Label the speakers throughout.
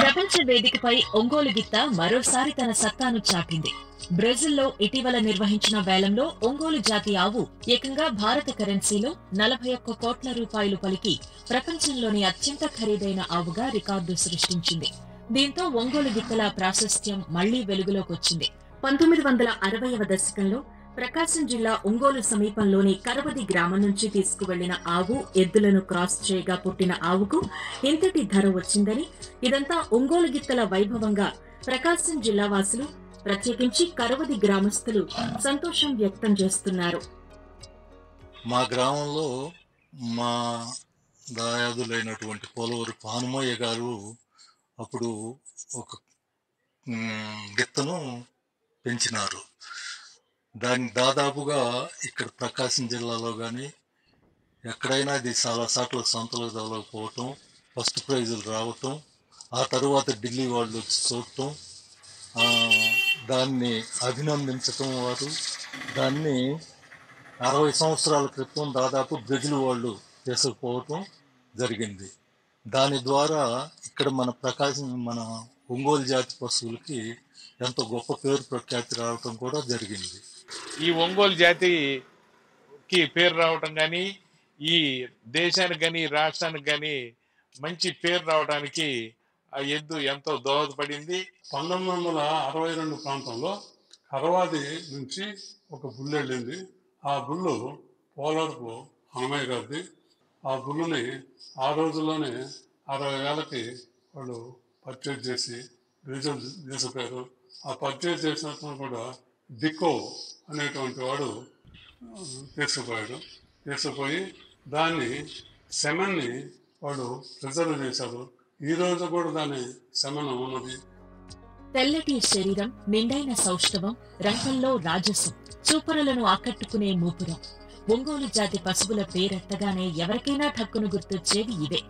Speaker 1: ప్రపంచ వేదికపై ఒంగోలు గిత్త మరోసారి తన సత్తాను చాటింది. బ్రెజిల్లో ఇటీవల నిర్వహించిన వేలంలో ఒంగోలు జాతి ఆవు ఏకంగా భారత కరెన్సీలో 41 కోట్ల రూపాయలు పలికి ప్రపంచంలోని అత్యంత ఖరీదైన ఆవుగా రికార్డు సృష్టించింది. దీంతో ఒంగోలు గిత్తల ప్రాశస్త్యం మళ్లీ వెలుగులోకొచ్చింది. 1960వ దశకంలో ప్రకాశం జిల్లా ఒంగోలు సమీపంలోని కరవది గ్రామం నుంచి తీసుకువెళ్లిన ఆవు ఎద్దులను క్రాస్ చేయగా పుట్టిన ఆవుకు ఇంతటి ధర వచ్చిందని, ఇదంతా ఒంగోలు గిత్తల వైభవంగా ప్రకాశం జిల్లా వాసులు, ప్రత్యేకించి కరవది గ్రామస్తులు సంతోషం వ్యక్తం చేస్తున్నారు.
Speaker 2: మా గ్రామంలో మా దాయాదులైనటువంటి పోలవరి పానుమయ్య గారు అప్పుడు ఒక గిత్తను పెంచినారు. దాన్ని దాదాపుగా ఇక్కడ ప్రకాశం జిల్లాలో కానీ ఎక్కడైనా ఇది చాలా సార్లు సంతలకు తగలకపోవటం, ఫస్ట్ ప్రైజులు రావటం, ఆ తర్వాత ఢిల్లీ వాళ్ళు వచ్చి చూడటం, దాన్ని అభినందించటం, వారు దాన్ని 60 సంవత్సరాల క్రితం దాదాపు బ్రెజిల్ వాళ్ళు తీసుకుపోవటం జరిగింది. దాని ద్వారా ఇక్కడ మన ఒంగోలు జాతి పశువులకి ఎంతో గొప్ప పేరు ప్రఖ్యాతి రావటం కూడా జరిగింది.
Speaker 3: ఈ ఒంగోలు జాతికి పేరు రావటం కానీ, ఈ దేశానికి కానీ రాష్ట్రానికి కానీ మంచి పేరు రావడానికి ఆ ఎద్దు ఎంతో దోహదపడింది.
Speaker 4: 1962 ప్రాంతంలో కరవాది నుంచి ఒక బుల్లు వెళ్ళింది. ఆ బుల్లు పోలవరపు అమ్మయ్య గారిది. ఆ బుల్లుని ఆ రోజుల్లోనే 60,000కి వాళ్ళు పర్చేజ్ చేసి రిజల్ట్ తీసుకుపోయారు. ఆ పర్చేజ్ చేసినప్పుడు కూడా డికో అనేటువంటి వాడు తీసుకుపోయి దాన్ని సెమెన్ని వాడు ప్రిజర్వ్ చేశారు. ఈ రోజు కూడా దాని సెమెన్ ఉన్నది.
Speaker 1: తెల్లటి శరీరం, నిండైన సౌష్ఠవం, రంగంలో రాజసం, చూపరులను ఆకట్టుకునే మూపురం. ఒంగోలు జాతి పశువుల పేరెత్తగానే ఎవరికైనా ఠక్కును గుర్తొచ్చేవి ఇవే.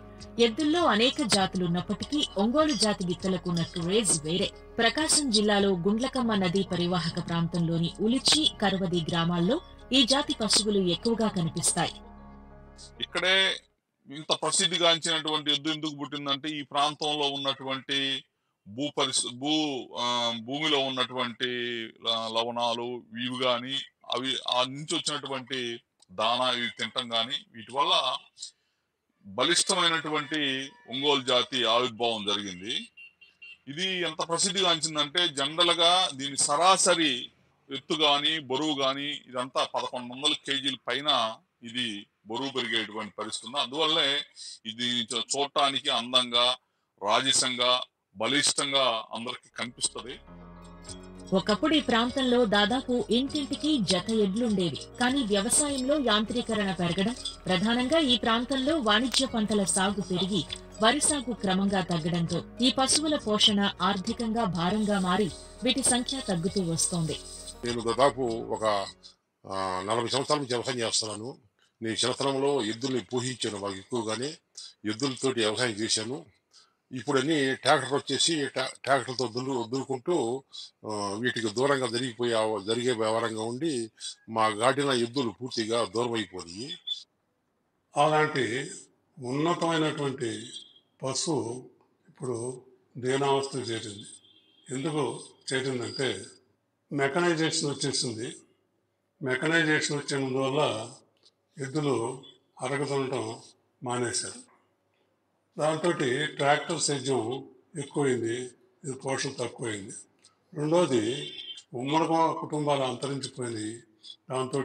Speaker 1: ఎద్దుల్లో అనేక జాతులున్నప్పటికీ ఒంగోలు జాతి గిత్తలకు ఉన్న క్రేజ్ వేరే. ప్రకాశం జిల్లాలో గుండ్లకమ్మ నదీ పరివాహక ప్రాంతంలోని ఉలిచి, కరవది గ్రామాల్లో ఈ జాతి పశువులు ఎక్కువగా కనిపిస్తాయి.
Speaker 5: ఇక్కడే ఇంత ప్రసిద్ధిగాంచినటువంటి ఎద్దు ఎందుకు పుట్టిందంటే, ఈ ప్రాంతంలో ఉన్నటువంటి భూమిలో ఉన్నటువంటి లవణాలు ఇవి కానీ, అవి ఆ నుంచి వచ్చినటువంటి దానా ఇవి తినటం కానీ, వీటి వల్ల బలిష్టమైనటువంటి ఒంగోలు జాతి ఆవిర్భావం జరిగింది. ఇది ఎంత ప్రసిద్ధిగాంచిందంటే, జనరల్ గా దీని సరాసరి ఎత్తు గాని బరువు గాని ఇదంతా 1100 కేజీల పైన ఇది బరువు పెరిగేటువంటి పరిస్థితి ఉంది. అందువల్లే ఇది చూడటానికి అందంగా, రాజసంగా, బలిష్టంగా అందరికి కనిపిస్తుంది.
Speaker 1: ఒకప్పుడు ఈ ప్రాంతంలో దాదాపు ఇంటింటికి జత ఎడ్లుండేవి. కానీ వ్యవసాయంలో యాంత్రీకరణ పెరగడం, ప్రధానంగా ఈ ప్రాంతంలో వాణిజ్య పంటల సాగు పెరిగి వరి సాగు క్రమంగా తగ్గడంతో ఈ పశువుల పోషణ ఆర్థికంగా భారంగా మారి వీటి సంఖ్య తగ్గుతూ వస్తోంది.
Speaker 6: నేను దాదాపు ఒక 40 సంవత్సరాల నుంచి వ్యవసాయం చేస్తున్నాను. నేను చిన్నతనంలో ఎద్దుల్ని పోషించాను. బాగా ఎక్కువగానే ఎద్దులతోటి వ్యవసాయం చేశాను. ఇప్పుడన్నీ ట్రాక్టర్ వచ్చేసి ట్రాక్టర్తో దున్నుకుంటూ వీటికి దూరంగా జరిగే వ్యవహారంగా ఉండి మా గాడిన ఎద్దులు పూర్తిగా దూరం అయిపోయి,
Speaker 4: అలాంటి ఉన్నతమైనటువంటి పశువు ఇప్పుడు దీనావస్థ చేరింది. ఎందుకు చేరిందంటే మెకనైజేషన్ వచ్చేసింది. మెకనైజేషన్ వచ్చినందువల్ల ఎద్దులు అరగతుండటం మానేశారు. దాంతో ట్రాక్టర్ సేద్యం ఎక్కువైంది, ఇది పోషణ తక్కువైంది. రెండోది ఉమ్మడి కుటుంబాలు అంతరించిపోయినాయి. దాంతో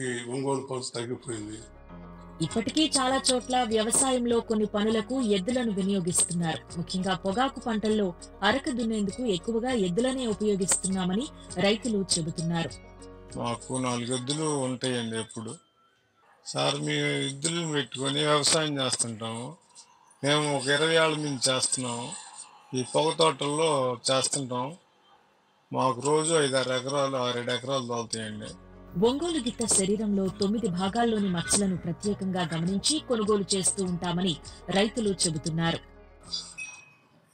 Speaker 4: ఈ ఒంగోలు పశు తగ్గిపోయింది.
Speaker 1: ఇప్పటికీ చాలా చోట్ల వ్యవసాయంలో కొన్ని పనులకు ఎద్దులను వినియోగిస్తున్నారు. ముఖ్యంగా పొగాకు పంటల్లో అరక దున్నేందుకు ఎక్కువగా ఎద్దులనే ఉపయోగిస్తున్నామని రైతులు చెబుతున్నారు.
Speaker 7: మాకు 4 ఎద్దులు ఉంటాయండి. ఎప్పుడు సార్ మేము ఎద్దులను పెట్టుకొని వ్యవసాయం చేస్తుంటాము. మేము ఒక 20 ఏళ్ళ నుంచి చేస్తున్నాము. ఈ పొగ తోటల్లో చేస్తుంటాం. మాకు రోజు 5-6 ఎకరాలు 6-7 ఎకరాలు తోలుతాయండి.
Speaker 1: ఒంగోలు గిత్త శరీరంలో 9 భాగాల్లోని మచ్చలను ప్రత్యేకంగా గమనించి కొనుగోలు చేస్తూ ఉంటామని రైతులు చెబుతున్నారు.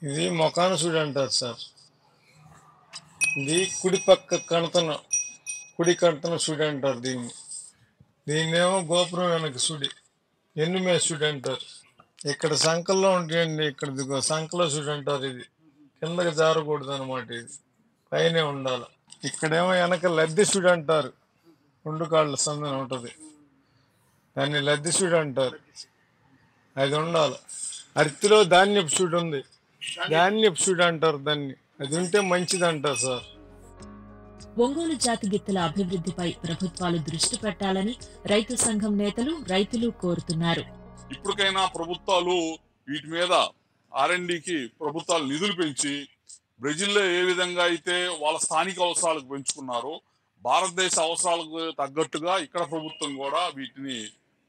Speaker 7: ఇది మొఖాన సుడి అంటారు సార్. ఇది కుడి పక్క కుడి కణతన సుడి అంటారు దీన్నేమో గోపురం వెనక సుడి, ఎన్నుమే సుడి అంటారు. ఇక్కడ సంకల్లో ఉంటాయండి. ఇక్కడ దిగో సంకలో చూడు అంటారు. ఇది కిందకి జారకూడదు అనమాట. ఇది పైనే ఉండాలి. ఇక్కడేమో వెనక లద్దె సుడి అంటారు. 2 కాళ్ళ సందన ఉంటుంది, దాన్ని లద్దె సుడి అంటారు. అది ఉండాలి. అరటిలో ధాన్యపు సుడి ఉంది, ధాన్యపు సుడి అంటారు దాన్ని. అది ఉంటే మంచిది అంటారు సార్.
Speaker 1: ఒంగోలు జాతి గిత్తల అభివృద్ధిపై ప్రభుత్వాలు దృష్టి పెట్టాలని రైతు సంఘం నేతలు, రైతులు కోరుతున్నారు.
Speaker 5: ఇప్పటికైనా ప్రభుత్వాలు వీటి మీద R&Dకి ప్రభుత్వాలు నిధులు పెంచి బ్రెజిల్లో ఏ విధంగా అయితే వాళ్ళ స్థానిక అవసరాలకు పెంచుకున్నారో భారతదేశ అవసరాలకు తగ్గట్టుగా ఇక్కడ ప్రభుత్వం కూడా వీటిని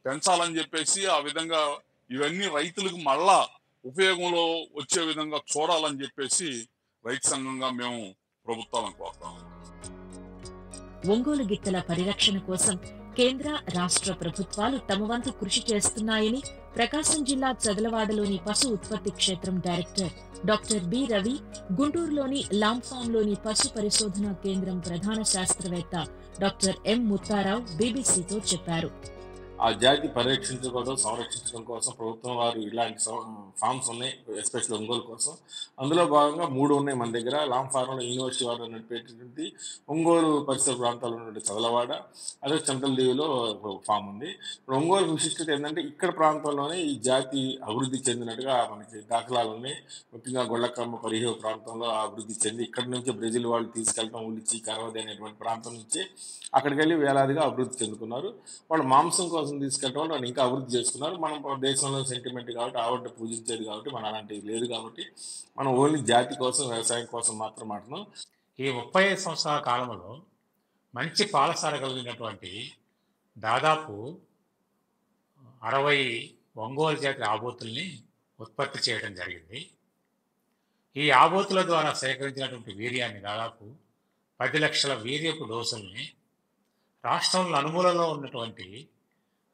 Speaker 5: పెంచాలని చెప్పేసి, ఆ విధంగా ఇవన్నీ రైతులకు మళ్ళా ఉపయోగంలో వచ్చే విధంగా చూడాలని చెప్పేసి రైతు సంఘంగా మేము ప్రభుత్వాలను కోరుతాము.
Speaker 1: ఒంగోలు గిత్తల పరిరక్షణ కోసం కేంద్ర, రాష్ట్ర ప్రభుత్వాలు తమ వంతు కృషి చేస్తున్నాయని ప్రకాశం జిల్లా చదలవాడలోని పశు ఉత్పత్తి క్షేత్రం డైరెక్టర్ డాక్టర్ బి రవి, గుంటూరులోని లాంఫామ్లోని పశు పరిశోధనా కేంద్రం ప్రధాన శాస్త్రవేత్త డాక్టర్ ఎం ముత్తారావు బీబీసీతో చెప్పారు.
Speaker 8: ఆ జాతి పరిరక్షించడం కోసం, సంరక్షించడం కోసం ప్రభుత్వం వారు ఇలాంటి ఫార్మ్స్ ఉన్నాయి, ఎస్పెషల్ ఒంగోలు కోసం. అందులో భాగంగా 3 ఉన్నాయి మన దగ్గర. లాంగ్ ఫార్మ్లో యూనివర్సిటీ వారు నడిపేటటువంటి ఒంగోలు పరిసర ప్రాంతాల్లో ఉన్నటువంటి చదలవాడ, అదే చంద్రదేవిలో ఫామ్ ఉంది. ఇప్పుడు ఒంగోలు విశిష్టత ఏంటంటే ఇక్కడ ప్రాంతంలోనే ఈ జాతి అభివృద్ధి చెందినట్టుగా మనకి దాఖలాలు ఉన్నాయి. ముఖ్యంగా గొళ్ళకమ్మ పరిహేవ ప్రాంతంలో అభివృద్ధి చెంది ఇక్కడ నుంచి బ్రెజిల్ వాళ్ళు తీసుకెళ్ళడం, ఉలిచి కరవది అనేటువంటి ప్రాంతం నుంచి అక్కడికి వెళ్ళి వేలాదిగా అభివృద్ధి చెందుకున్నారు. వాళ్ళు మాంసం కోసం తీసుకెళ్ళడం వాళ్ళు ఇంకా అభివృద్ధి చేసుకున్నారు. మనం దేశంలో సెంటిమెంట్ కాబట్టి ఆవిడ పూజించేది కాబట్టి మన అలాంటివి లేదు కాబట్టి మనం ఓన్లీ జాతి కోసం, వ్యవసాయం కోసం మాత్రం మాట్లాడుతున్నాం.
Speaker 9: ఈ 35 సంవత్సరాల కాలంలో మంచి పాలసార కలిగినటువంటి దాదాపు 60 ఒంగోలు జాతి ఆబోతుల్ని ఉత్పత్తి చేయడం జరిగింది. ఈ ఆబోతుల ద్వారా సేకరించినటువంటి వీర్యాన్ని దాదాపు 10 లక్షల వీర్యపు డోసుల్ని రాష్ట్రంలో అనుమూలలో ఉన్నటువంటి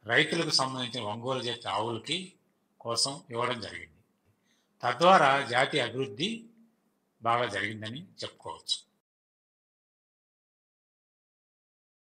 Speaker 9: రైతులకు సంబంధించిన ఒంగోలు జాతి ఆవులకి కోసం ఇవ్వడం జరిగింది. తద్వారా జాతి అభివృద్ధి బాగా జరిగిందని చెప్పుకోవచ్చు.